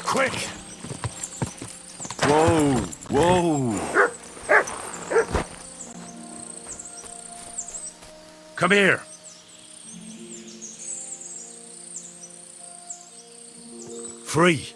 Quick! Whoa, whoa! Come here! Free!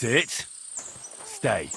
Sit. Stay.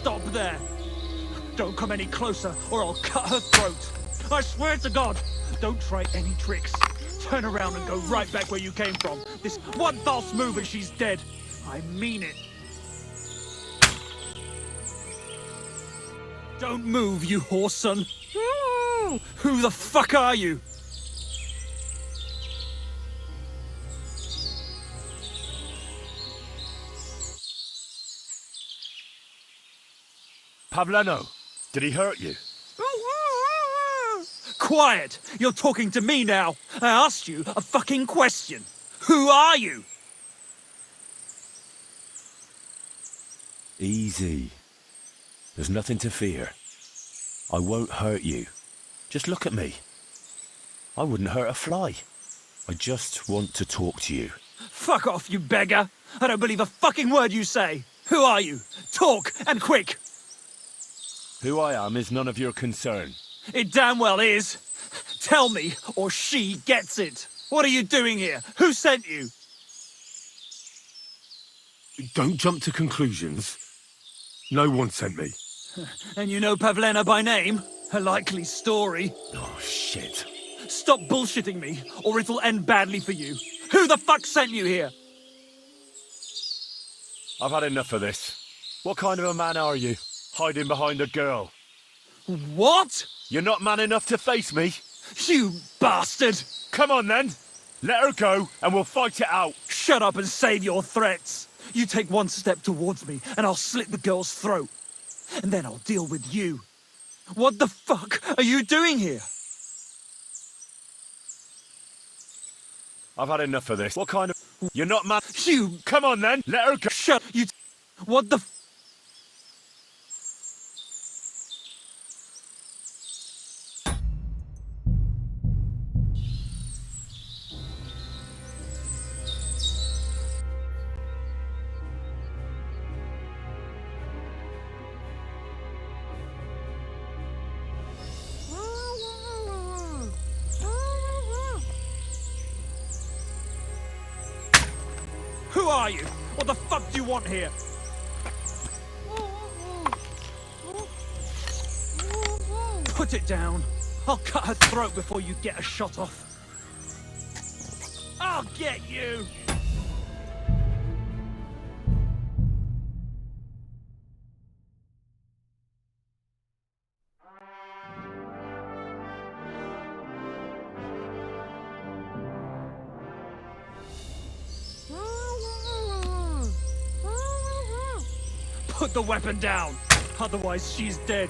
Stop there! Don't come any closer or I'll cut her throat. I swear to God, don't try any tricks. Turn around and go right back where you came from. This one false move and she's dead. I mean it. Don't move, you horse son. Who the fuck are you? Pavlano, did he hurt you? Quiet! You're talking to me now. I asked you a fucking question. Who are you? Easy. There's nothing to fear. I won't hurt you. Just look at me. I wouldn't hurt a fly. I just want to talk to you. Fuck off, you beggar! I don't believe a fucking word you say. Who are you? Talk, and quick! Who I am is none of your concern. It damn well is. Tell me, or she gets it. What are you doing here? Who sent you? Don't jump to conclusions. No one sent me. And you know Pavlena by name? A likely story. Oh, shit. Stop bullshitting me, or it'll end badly for you. Who the fuck sent you here? I've had enough of this. What kind of a man are you? Hiding behind a girl. What? You're not man enough to face me? You bastard! Come on then. Let her go and we'll fight it out. Shut up and save your threats. You take one step towards me and I'll slit the girl's throat. And then I'll deal with you. What the fuck are you doing here? I've had enough of this. What kind of... You're not man... You... Come on then. Let her go. Shut... You... What the... Who are you? What the fuck do you want here? Put it down. I'll cut her throat before you get a shot off. I'll get you! Put the weapon down, otherwise she's dead.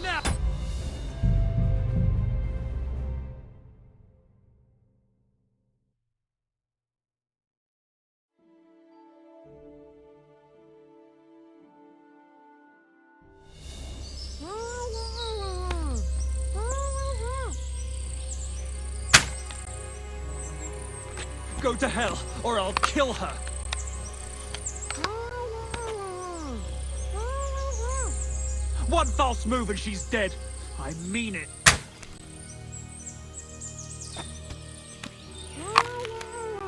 Now! Go to hell, or I'll kill her. One false move and she's dead. I mean it.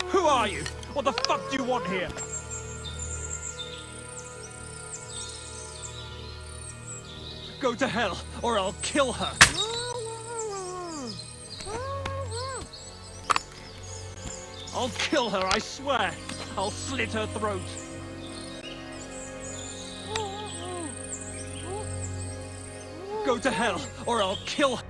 Who are you? What the fuck do you want here? Go to hell, or I'll kill her. I'll kill her, I swear. I'll slit her throat. Go to hell, or I'll kill her.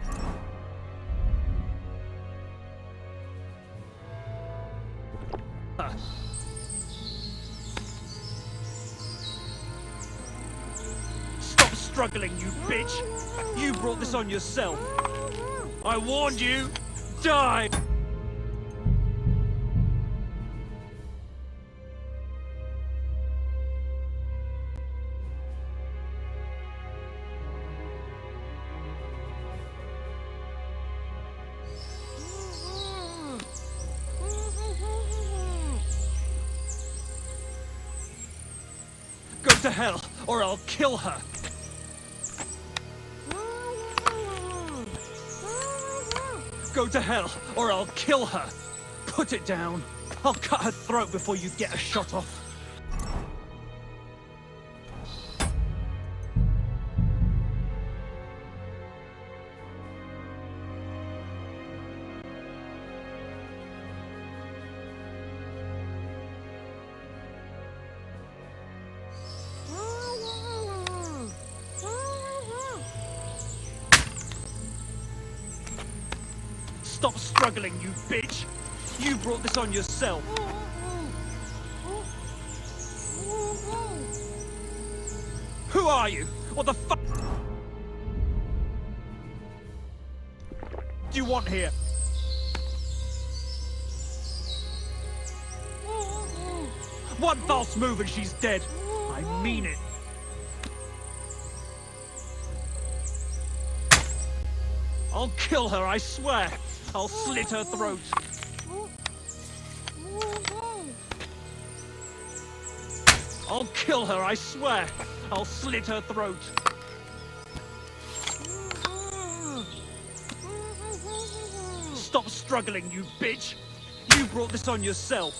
Stop struggling, you bitch. You brought this on yourself. I warned you. Die! Go to hell, or I'll kill her. Go to hell, or I'll kill her. Put it down. I'll cut her throat before you get a shot off. Stop struggling, you bitch! You brought this on yourself. Who are you? What the fuck do you want here? One false move and she's dead. I mean it. I'll kill her, I swear. I'll slit her throat. I'll kill her, I swear. I'll slit her throat. Stop struggling, you bitch. You brought this on yourself.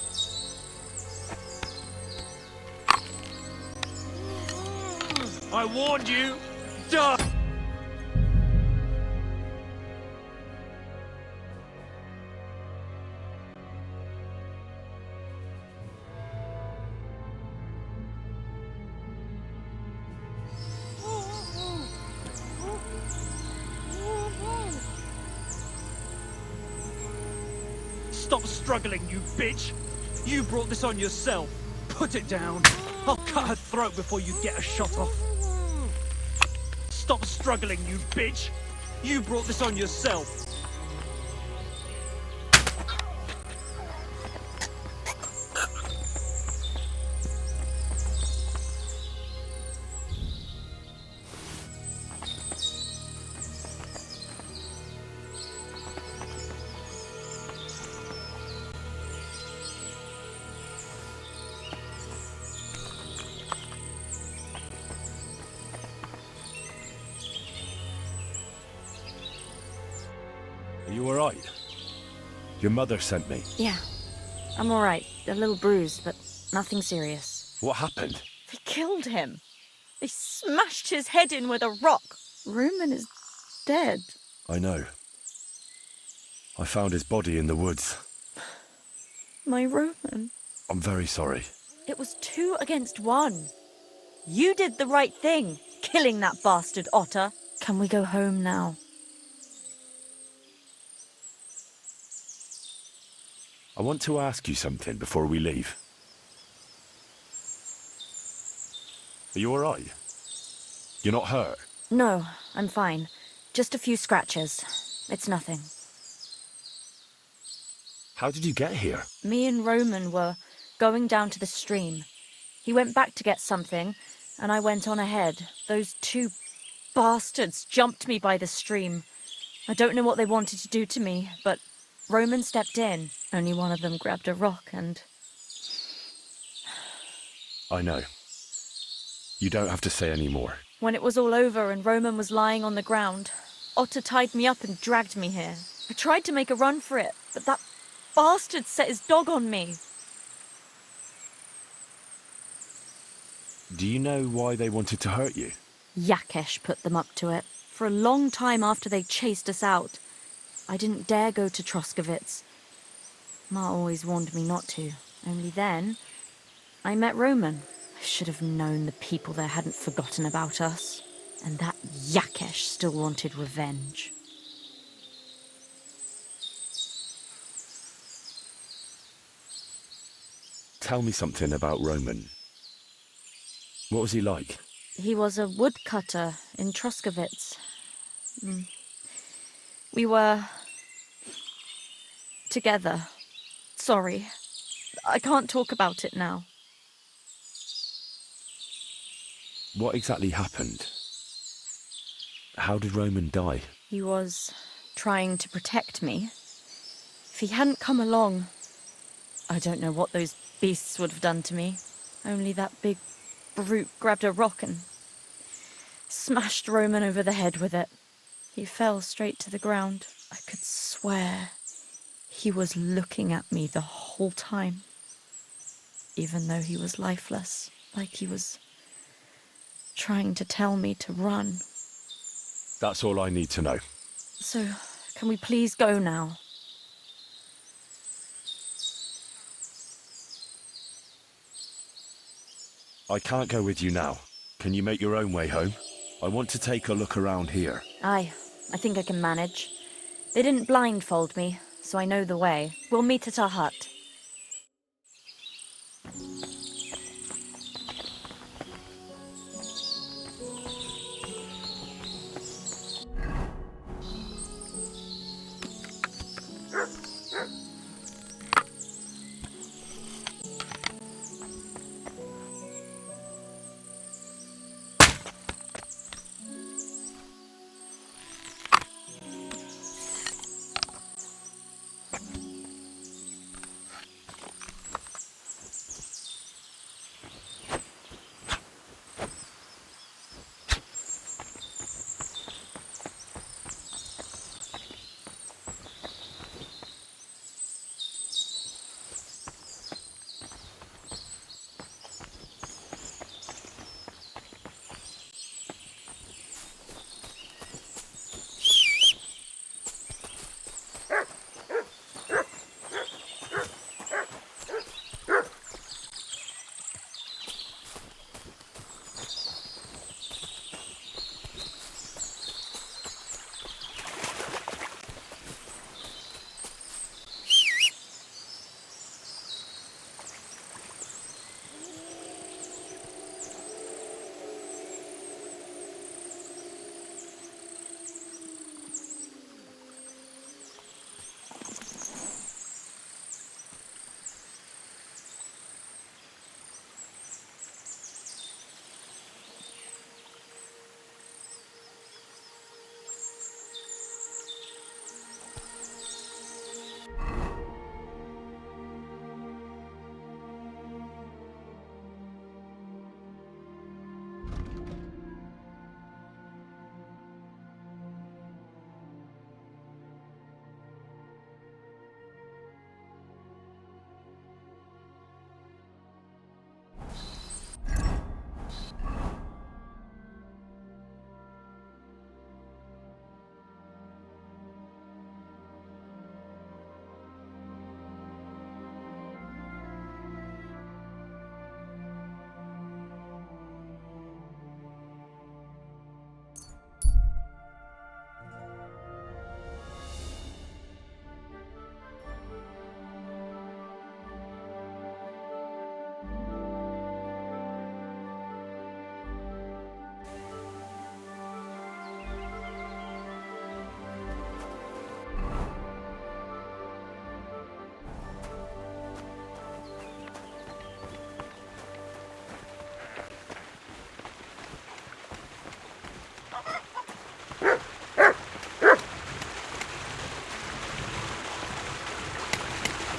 I warned you. Duh! Stop struggling, you bitch! You brought this on yourself. Put it down. I'll cut her throat before you get a shot off. Stop struggling, you bitch! You brought this on yourself. Are you alright? Your mother sent me. Yeah, I'm alright. A little bruised, but nothing serious. What happened? They killed him. They smashed his head in with a rock. Roman is dead. I know. I found his body in the woods. My Roman. I'm very sorry. It was 2 against 1. You did the right thing, killing that bastard otter. Can we go home now? I want to ask you something before we leave. Are you alright? You're not hurt? No, I'm fine. Just a few scratches. It's nothing. How did you get here? Me and Roman were going down to the stream. He went back to get something, and I went on ahead. Those 2 bastards jumped me by the stream. I don't know what they wanted to do to me, but Roman stepped in. Only one of them grabbed a rock and... I know. You don't have to say any more. When it was all over and Roman was lying on the ground, Otter tied me up and dragged me here. I tried to make a run for it, but that bastard set his dog on me. Do you know why they wanted to hurt you? Yakesh put them up to it. For a long time after they chased us out, I didn't dare go to Troskovitz. Ma always warned me not to. Only then, I met Roman. I should have known the people there hadn't forgotten about us. And that Yakesh still wanted revenge. Tell me something about Roman. What was he like? He was a woodcutter in Troskovitz. We were... together. Sorry. I can't talk about it now. What exactly happened? How did Roman die? He was trying to protect me. If he hadn't come along, I don't know what those beasts would have done to me. Only that big brute grabbed a rock and smashed Roman over the head with it. He fell straight to the ground. I could swear he was looking at me the whole time, even though he was lifeless, like he was trying to tell me to run. That's all I need to know. So, can we please go now? I can't go with you now. Can you make your own way home? I want to take a look around here. Aye, I think I can manage. They didn't blindfold me, so I know the way. We'll meet at our hut.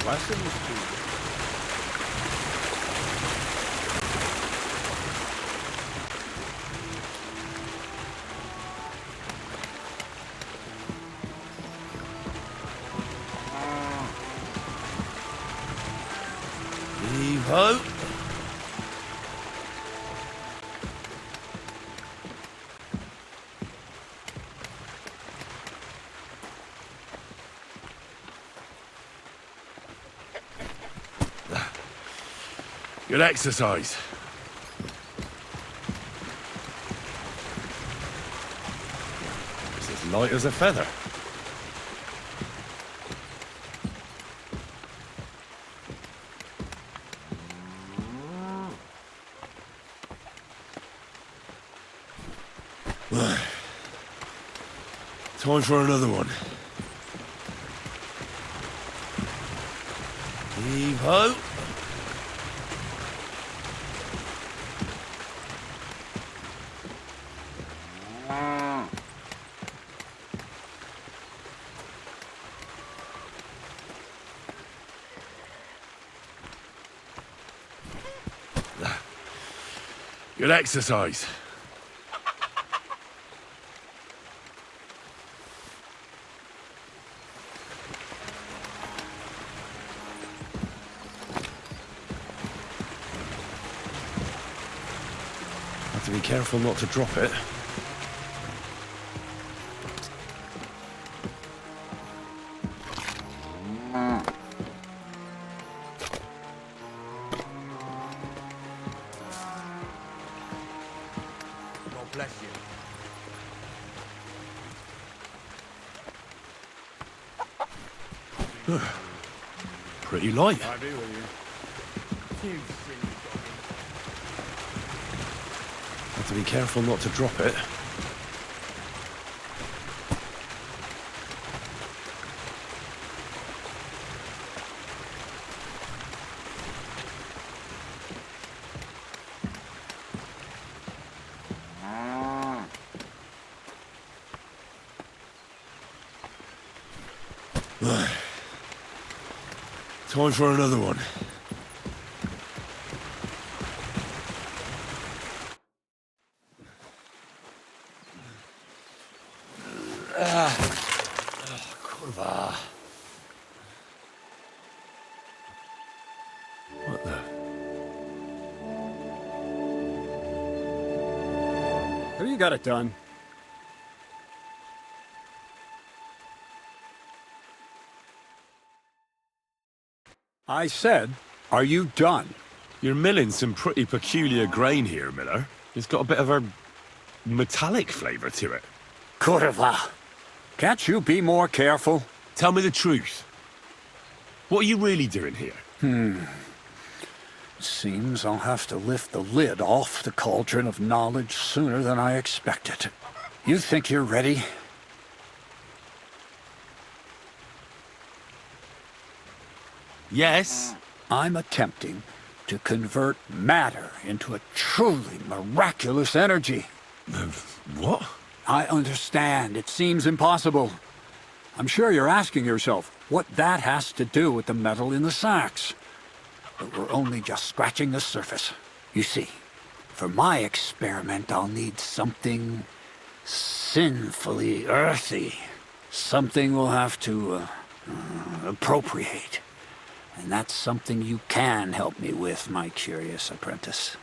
Lessons to... Heave-ho. Good exercise. It's as light as a feather. Time for another one. Heave-ho. Good exercise. Have to be careful not to drop it. God bless you. Pretty light. I agree with you. You silly doggy. Have to be careful not to drop it. Time for another one. Kurwa. What the? Have you got it done? I said, are you done? You're milling some pretty peculiar grain here, Miller. It's got a bit of a metallic flavour to it. Kurva. Can't you be more careful? Tell me the truth. What are you really doing here? Seems I'll have to lift the lid off the cauldron of knowledge sooner than I expected. You think you're ready? Yes. I'm attempting to convert matter into a truly miraculous energy. What? I understand. It seems impossible. I'm sure you're asking yourself what that has to do with the metal in the sacks. But we're only just scratching the surface. You see, for my experiment, I'll need something sinfully earthy. Something we'll have to appropriate. And that's something you can help me with, my curious apprentice.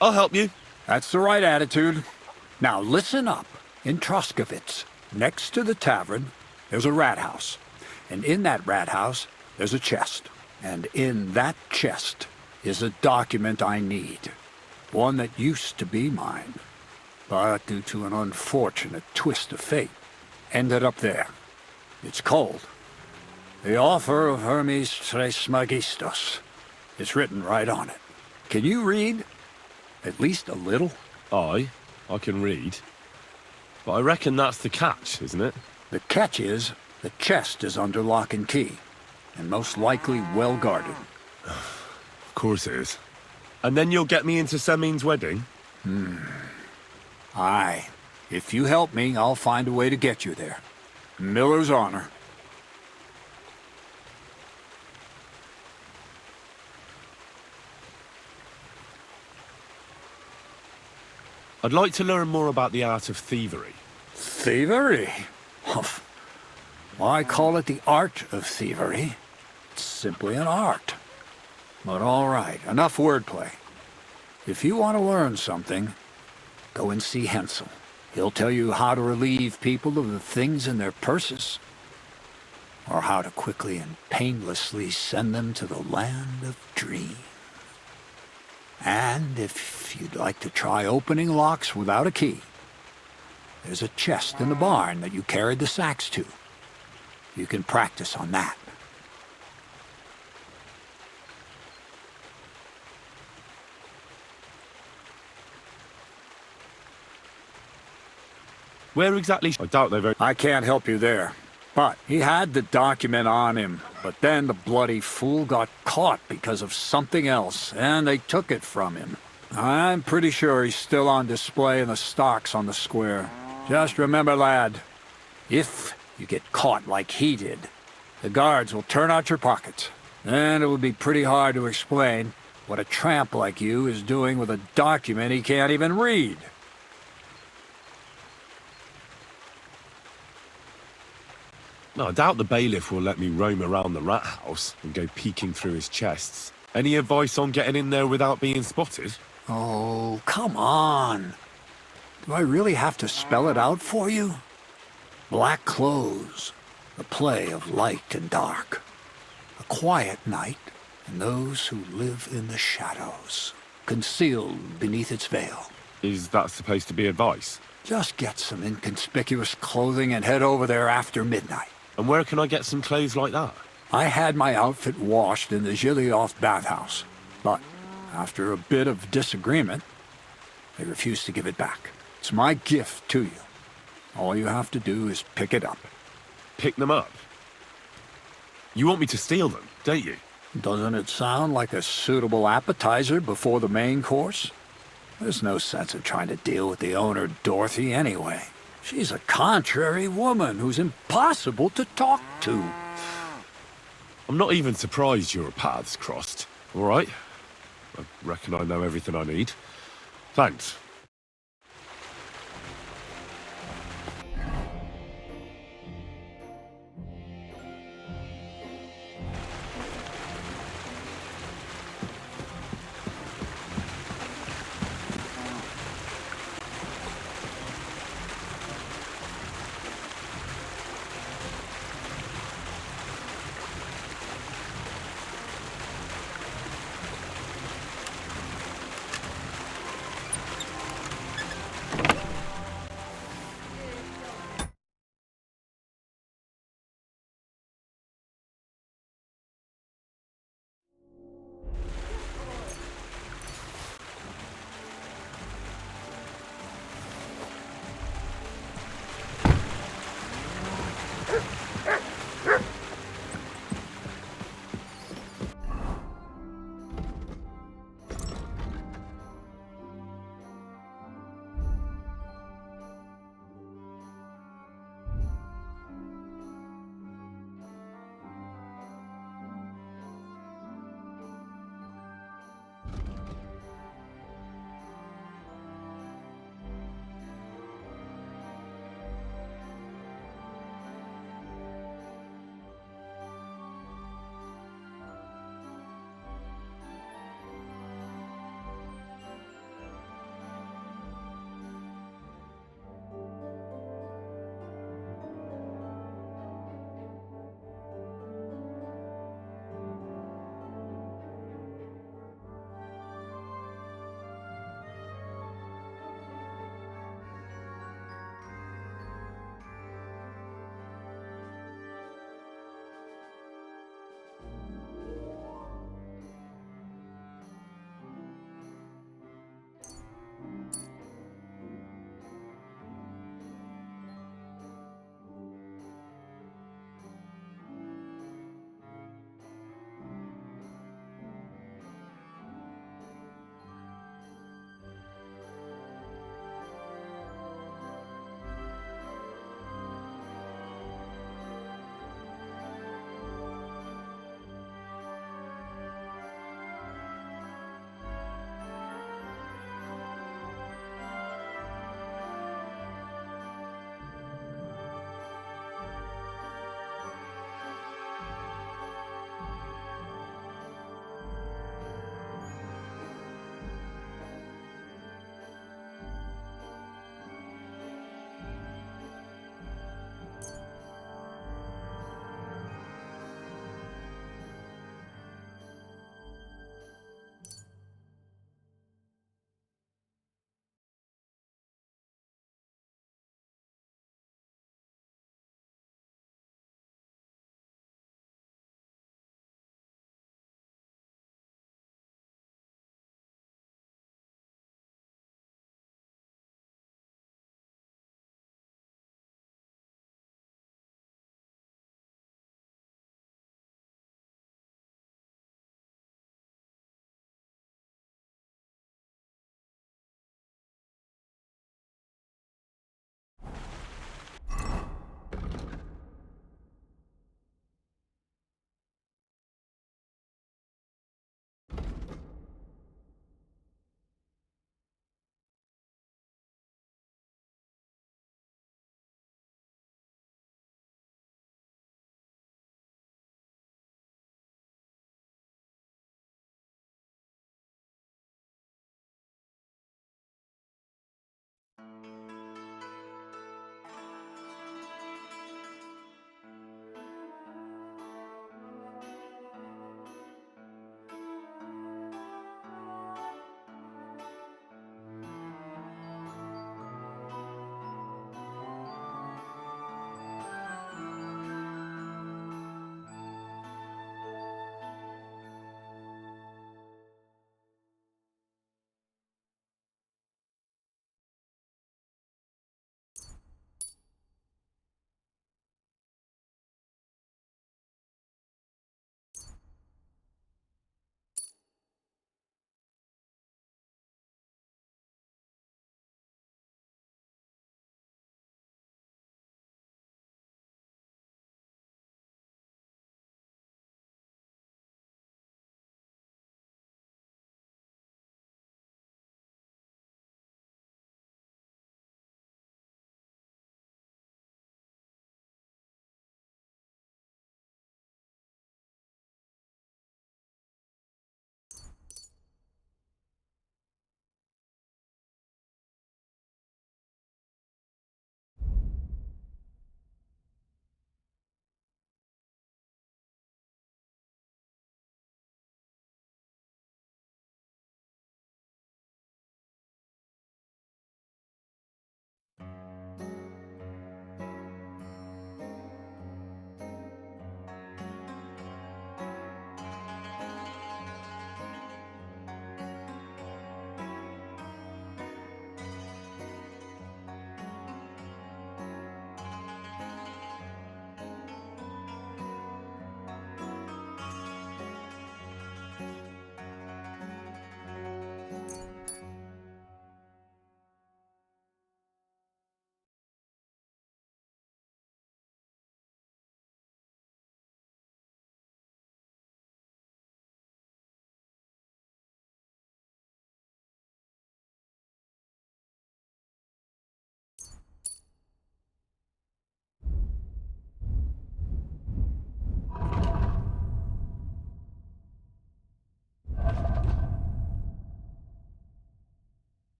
I'll help you. That's the right attitude. Now listen up. In Troskovitz, next to the tavern, there's a rat house. And in that rat house, there's a chest. And in that chest is a document I need. One that used to be mine. But due to an unfortunate twist of fate, ended up there. It's called The Offer of Hermes Trismegistos. It's written right on it. Can you read? At least a little? I can read. But I reckon that's the catch, isn't it? The catch is, the chest is under lock and key, and most likely well guarded. Of course it is. And then you'll get me into Semin's wedding? Aye. If you help me, I'll find a way to get you there. Miller's honor. I'd like to learn more about the art of thievery. Thievery? Why call it the art of thievery? It's simply an art. But all right, enough wordplay. If you want to learn something, go and see Hensel. He'll tell you how to relieve people of the things in their purses, or how to quickly and painlessly send them to the land of dreams. And if you'd like to try opening locks without a key, there's a chest in the barn that you carried the sacks to. You can practice on that. Where exactly? I doubt they've... I can't help you there. But he had the document on him. But then the bloody fool got caught because of something else, and they took it from him. I'm pretty sure he's still on display in the stocks on the square. Just remember, lad, if you get caught like he did, the guards will turn out your pockets. And it would be pretty hard to explain what a tramp like you is doing with a document he can't even read. No, I doubt the bailiff will let me roam around the rat house and go peeking through his chests. Any advice on getting in there without being spotted? Oh, come on. Do I really have to spell it out for you? Black clothes, the play of light and dark. A quiet night, and those who live in the shadows, concealed beneath its veil. Is that supposed to be advice? Just get some inconspicuous clothing and head over there after midnight. And where can I get some clothes like that? I had my outfit washed in the Gilioff bathhouse, but after a bit of disagreement, they refused to give it back. It's my gift to you. All you have to do is pick it up. Pick them up? You want me to steal them, don't you? Doesn't it sound like a suitable appetizer before the main course? There's no sense in trying to deal with the owner, Dorothy, anyway. She's a contrary woman who's impossible to talk to. I'm not even surprised your paths crossed. All right? I reckon I know everything I need. Thanks.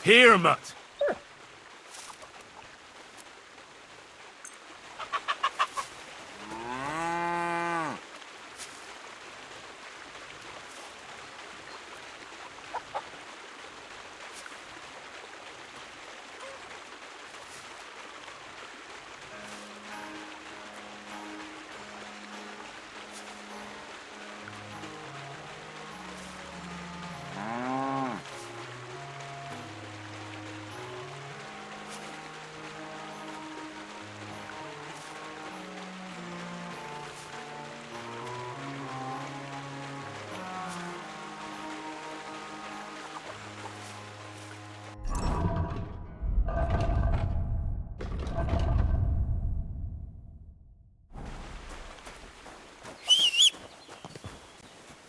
Here, Mutt.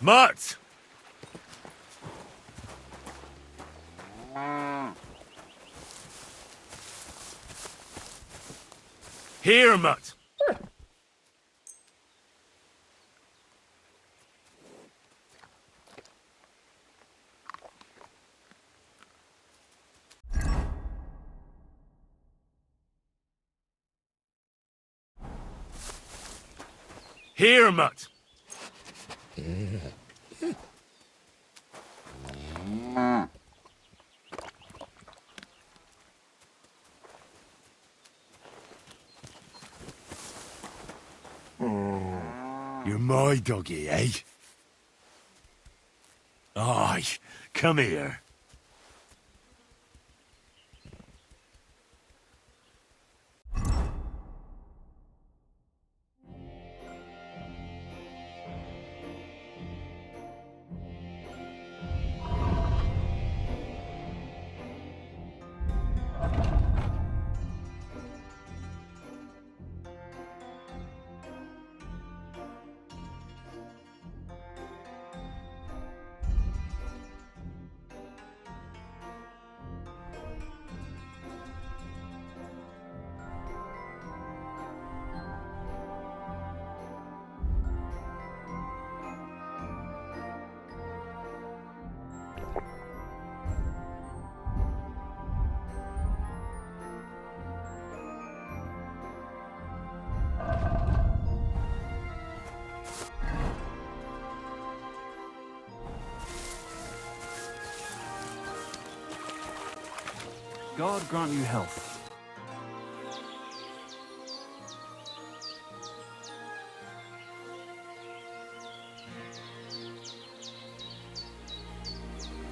Mutt! Here, Mutt. Here, Mutt. You're my doggy, eh? Aye, come here. God grant you health.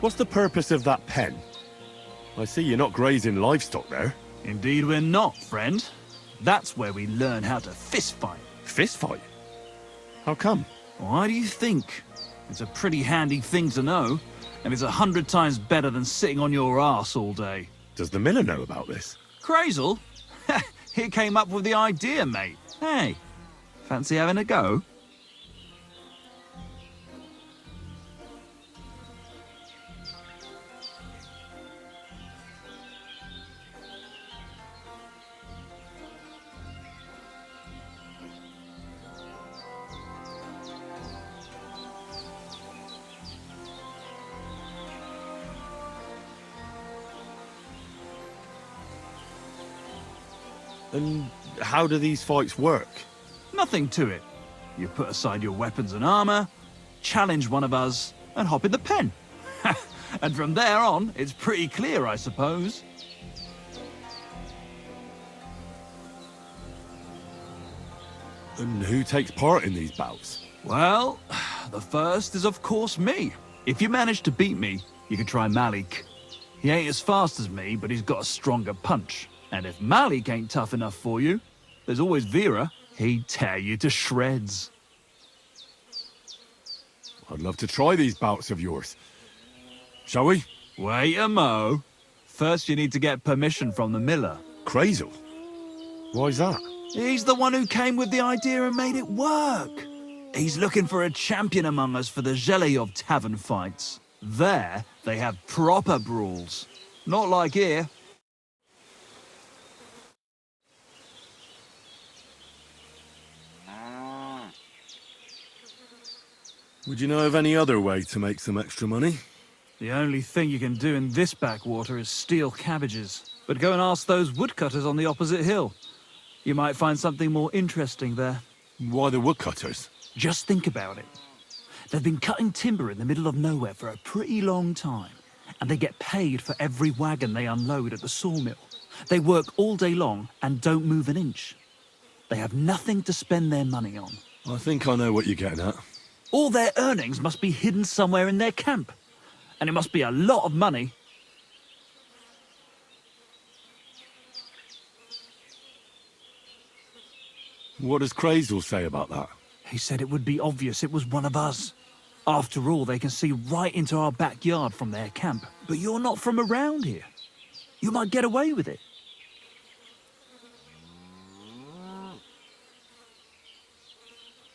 What's the purpose of that pen? I see you're not grazing livestock there. Indeed we're not, friend. That's where we learn how to fist fight. Fist fight? How come? Why do you think? It's a pretty handy thing to know, and it's 100 times better than sitting on your arse all day. Does the miller know about this? Crazel? He came up with the idea, mate. Hey, fancy having a go? And how do these fights work? Nothing to it. You put aside your weapons and armor, challenge one of us, and hop in the pen. And from there on, it's pretty clear, I suppose. And who takes part in these bouts? Well, the first is of course me. If you manage to beat me, you can try Malik. He ain't as fast as me, but he's got a stronger punch. And if Malik ain't tough enough for you, there's always Vera. He'd tear you to shreds. I'd love to try these bouts of yours. Shall we? Wait a mo. First you need to get permission from the miller. Crazel? Why's that? He's the one who came with the idea and made it work. He's looking for a champion among us for the Zheleyov tavern fights. There, they have proper brawls. Not like here. Would you know of any other way to make some extra money? The only thing you can do in this backwater is steal cabbages. But go and ask those woodcutters on the opposite hill. You might find something more interesting there. Why the woodcutters? Just think about it. They've been cutting timber in the middle of nowhere for a pretty long time, and they get paid for every wagon they unload at the sawmill. They work all day long and don't move an inch. They have nothing to spend their money on. I think I know what you're getting at. All their earnings must be hidden somewhere in their camp, and it must be a lot of money. What does Crazel say about that? He said it would be obvious it was one of us. After all, they can see right into our backyard from their camp. But you're not from around here. You might get away with it.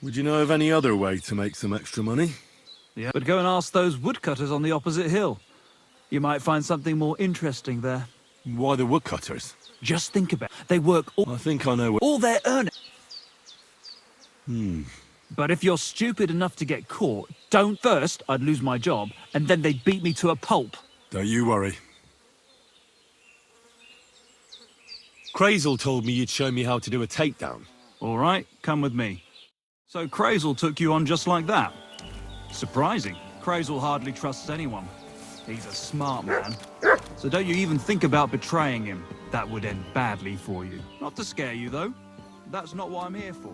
Would you know of any other way to make some extra money? Yeah, but go and ask those woodcutters on the opposite hill. You might find something more interesting there. Why the woodcutters? Just think about it. They work I think I know what... all their earnings. But if you're stupid enough to get caught, don't. First, I'd lose my job, and then they'd beat me to a pulp. Don't you worry. Crazel told me you'd show me how to do a takedown. All right, come with me. So Crazel took you on just like that? Surprising. Crazel hardly trusts anyone. He's a smart man. So don't you even think about betraying him. That would end badly for you. Not to scare you, though. That's not what I'm here for.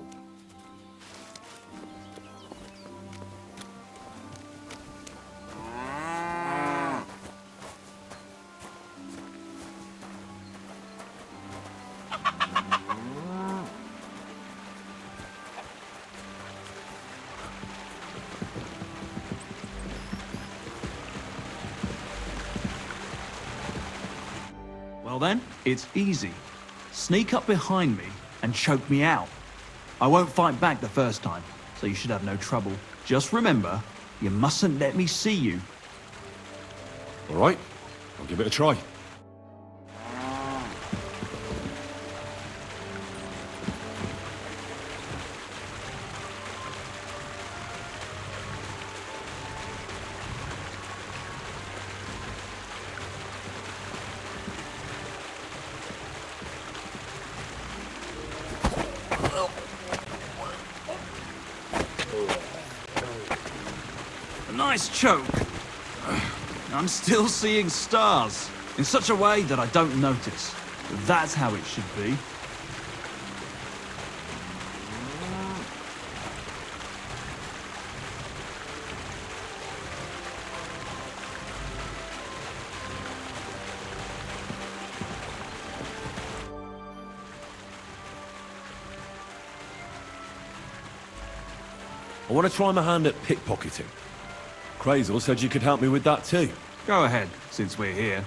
Well then, it's easy. Sneak up behind me and choke me out. I won't fight back the first time, so you should have no trouble. Just remember, you mustn't let me see you. All right, I'll give it a try. A nice choke. I'm still seeing stars, in such a way that I don't notice. But that's how it should be. I want to try my hand at pickpocketing. Crazel said you could help me with that too. Go ahead, since we're here.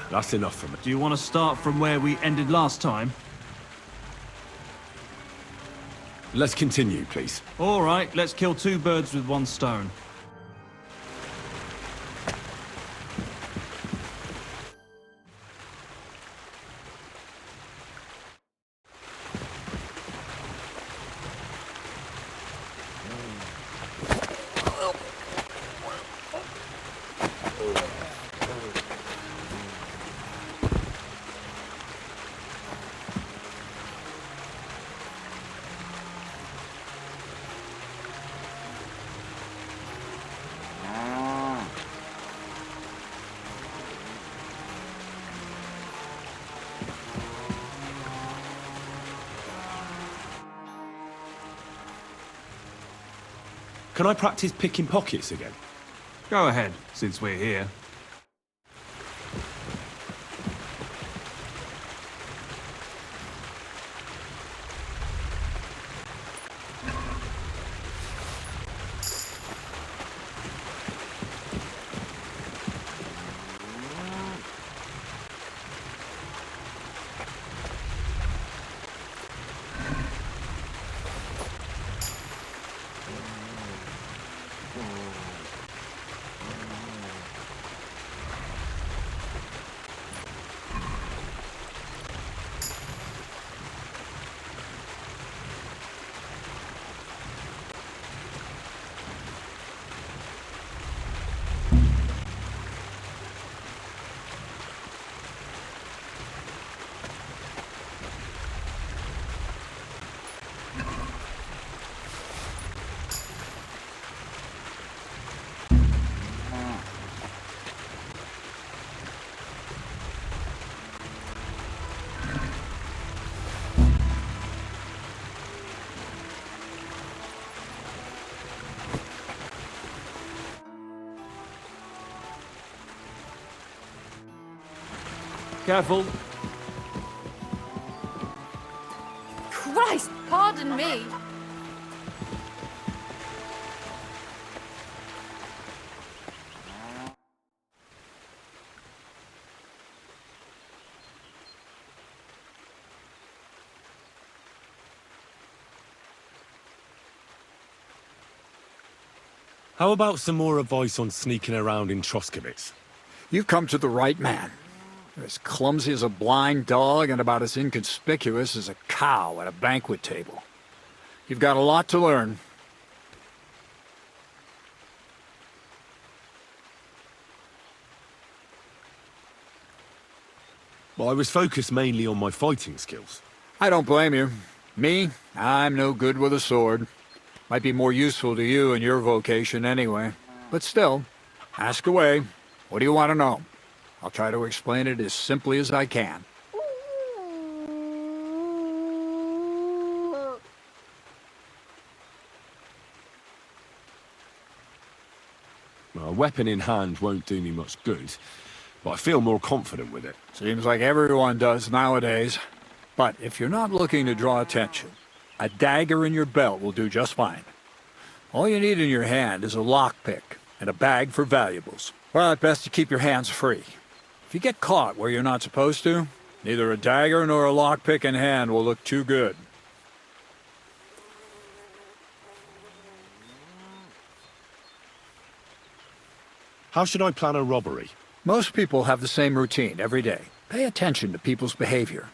That's enough for me. Do you want to start from where we ended last time? Let's continue, please. All right, let's kill two birds with one stone. Can I practice picking pockets again? Go ahead, since we're here. Careful. Christ, pardon me. How about some more advice on sneaking around in Troskowitz? You've come to the right man. You're as clumsy as a blind dog and about as inconspicuous as a cow at a banquet table. You've got a lot to learn. Well, I was focused mainly on my fighting skills. I don't blame you. Me, I'm no good with a sword. Might be more useful to you in your vocation anyway. But still, ask away. What do you want to know? I'll try to explain it as simply as I can. Well, a weapon in hand won't do me much good, but I feel more confident with it. Seems like everyone does nowadays. But if you're not looking to draw attention, a dagger in your belt will do just fine. All you need in your hand is a lockpick and a bag for valuables. Well, it's best to keep your hands free. If you get caught where you're not supposed to, neither a dagger nor a lockpick in hand will look too good. How should I plan a robbery? Most people have the same routine every day. Pay attention to people's behavior.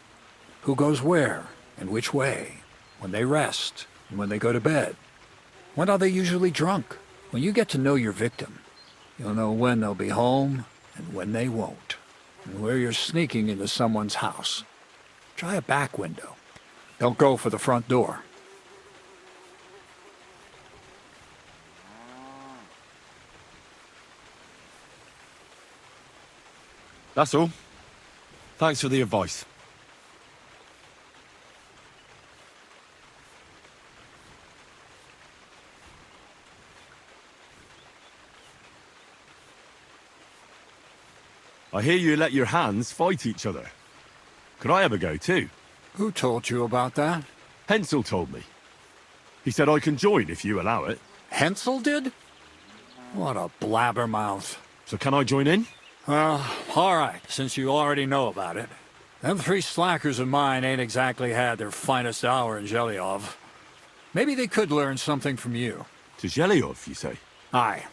Who goes where and which way, when they rest and when they go to bed. When are they usually drunk? When you get to know your victim, you'll know when they'll be home and when they won't, and where you're sneaking into someone's house. Try a back window. Don't go for the front door. That's all. Thanks for the advice. I hear you let your hands fight each other. Could I have a go too? Who told you about that? Hensel told me. He said I can join if you allow it. Hensel did? What a blabbermouth. So can I join in? Well, all right, since you already know about it. Them three slackers of mine ain't exactly had their finest hour in Zhelyov. Maybe they could learn something from you. To Zhelyov, you say? Aye.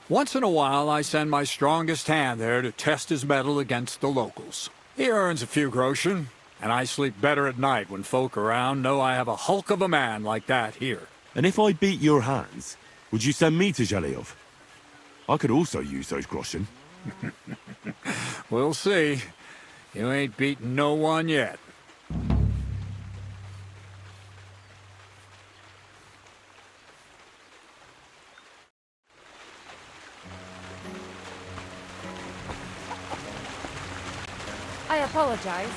Once in a while, I send my strongest hand there to test his mettle against the locals. He earns a few groschen, and I sleep better at night when folk around know I have a hulk of a man like that here. And if I beat your hands, would you send me to Zhelyov? I could also use those groschen. We'll see. You ain't beaten no one yet. I apologize.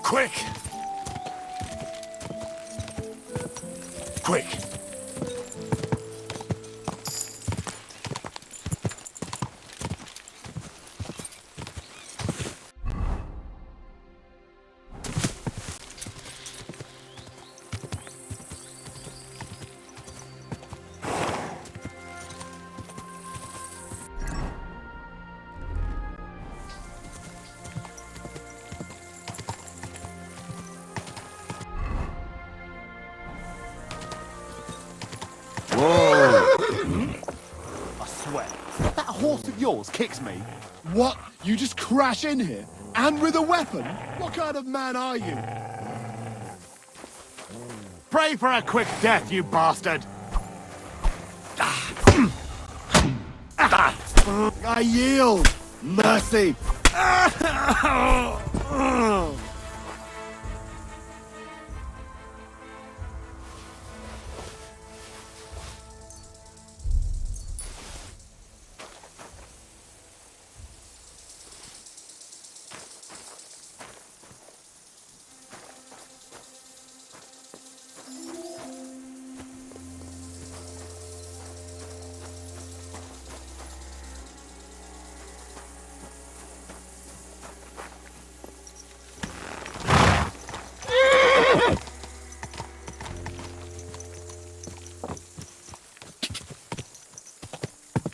Quick! Quick! horse of yours kicks me. What? You just crash in here? And with a weapon? What kind of man are you? Pray for a quick death, you bastard! I yield! Mercy!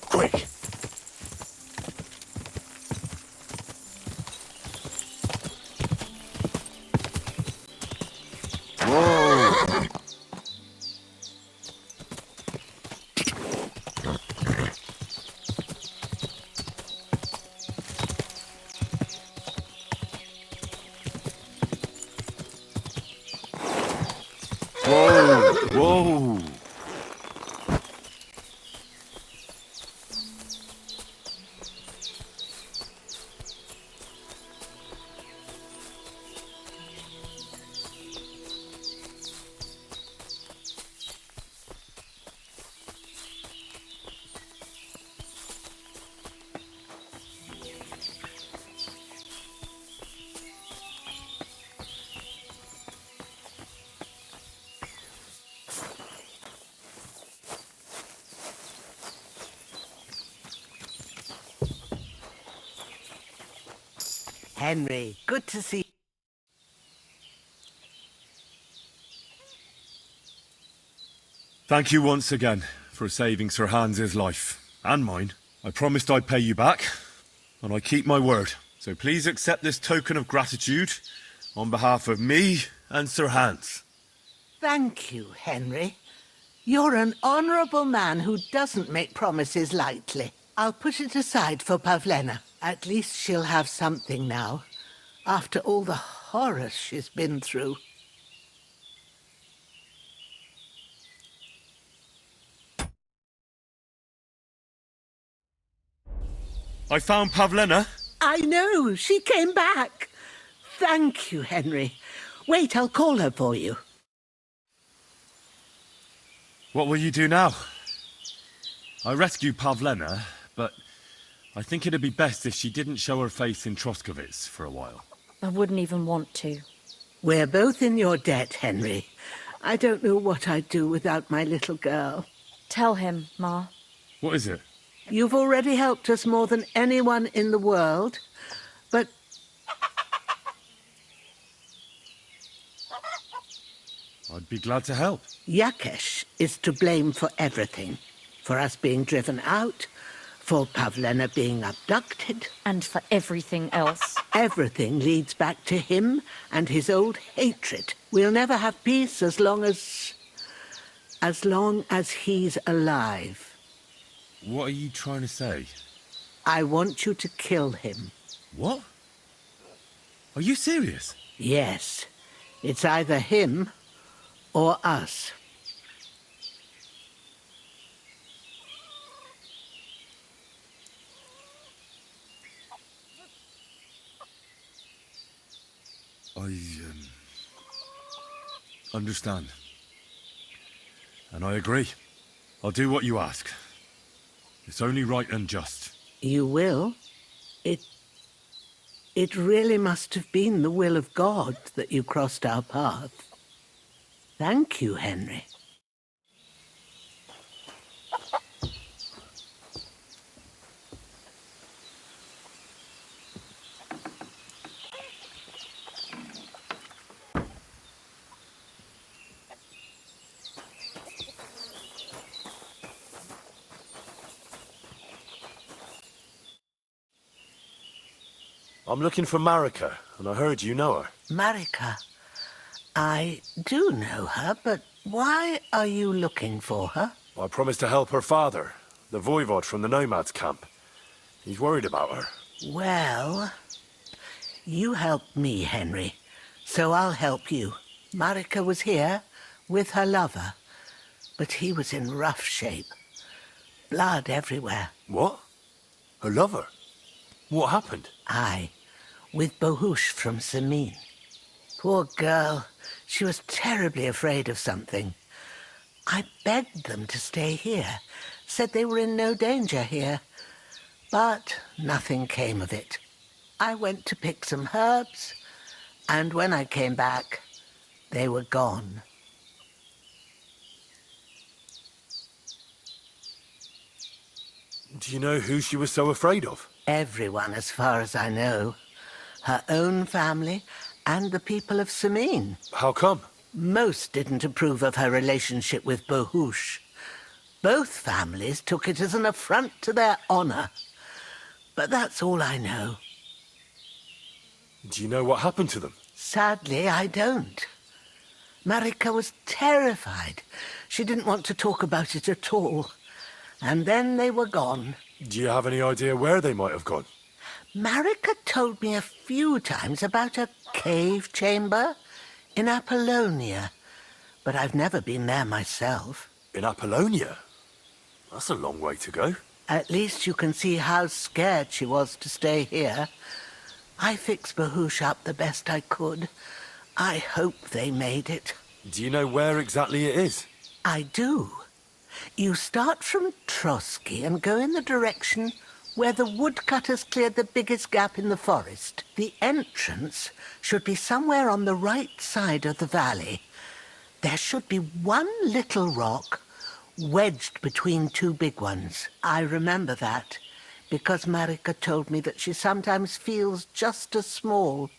Quick! Whoa! Henry, good to see. Thank you once again for saving Sir Hans's life. And mine. I promised I'd pay you back, and I keep my word. So please accept this token of gratitude on behalf of me and Sir Hans. Thank you, Henry. You're an honourable man who doesn't make promises lightly. I'll put it aside for Pavlena. At least she'll have something now, after all the horrors she's been through. I found Pavlena. I know, she came back. Thank you, Henry. Wait, I'll call her for you. What will you do now? I rescued Pavlena, but I think it'd be best if she didn't show her face in Troskovitz for a while. I wouldn't even want to. We're both in your debt, Henry. I don't know what I'd do without my little girl. Tell him, Ma. What is it? You've already helped us more than anyone in the world, but I'd be glad to help. Yakesh is to blame for everything. For us being driven out, for Pavlena being abducted. And for everything else. Everything leads back to him and his old hatred. We'll never have peace as long as he's alive. What are you trying to say? I want you to kill him. What? Are you serious? Yes. It's either him or us. I understand. And I agree. I'll do what you ask. It's only right and just. You will? It really must have been the will of God that you crossed our path. Thank you, Henry. I'm looking for Marika, and I heard you know her. Marika, I do know her, but why are you looking for her? I promised to help her father, the voivod from the nomads camp. He's worried about her. Well, you helped me, Henry, so I'll help you. Marika was here with her lover, but he was in rough shape. Blood everywhere. What? Her lover? What happened? Aye, with Bohush from Samin. Poor girl, she was terribly afraid of something. I begged them to stay here, said they were in no danger here, but nothing came of it. I went to pick some herbs, and when I came back, they were gone. Do you know who she was so afraid of? Everyone, as far as I know. Her own family and the people of Samin. How come? Most didn't approve of her relationship with Bohush. Both families took it as an affront to their honor. But that's all I know. Do you know what happened to them? Sadly, I don't. Marika was terrified. She didn't want to talk about it at all. And then they were gone. Do you have any idea where they might have gone? Marika told me a few times about a cave chamber in Apollonia, but I've never been there myself. In Apollonia? That's a long way to go. At least you can see how scared she was to stay here. I fixed Bahush up the best I could. I hope they made it. Do you know where exactly it is? I do. You start from Trotsky and go in the direction where the woodcutters cleared the biggest gap in the forest. The entrance should be somewhere on the right side of the valley. There should be one little rock wedged between two big ones. I remember that because Marika told me that she sometimes feels just as small,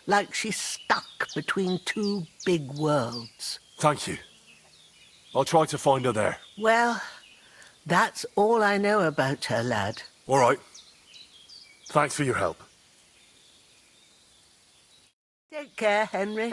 like she's stuck between two big worlds. Thank you. I'll try to find her there. Well, that's all I know about her, lad. All right. Thanks for your help. Take care, Henry.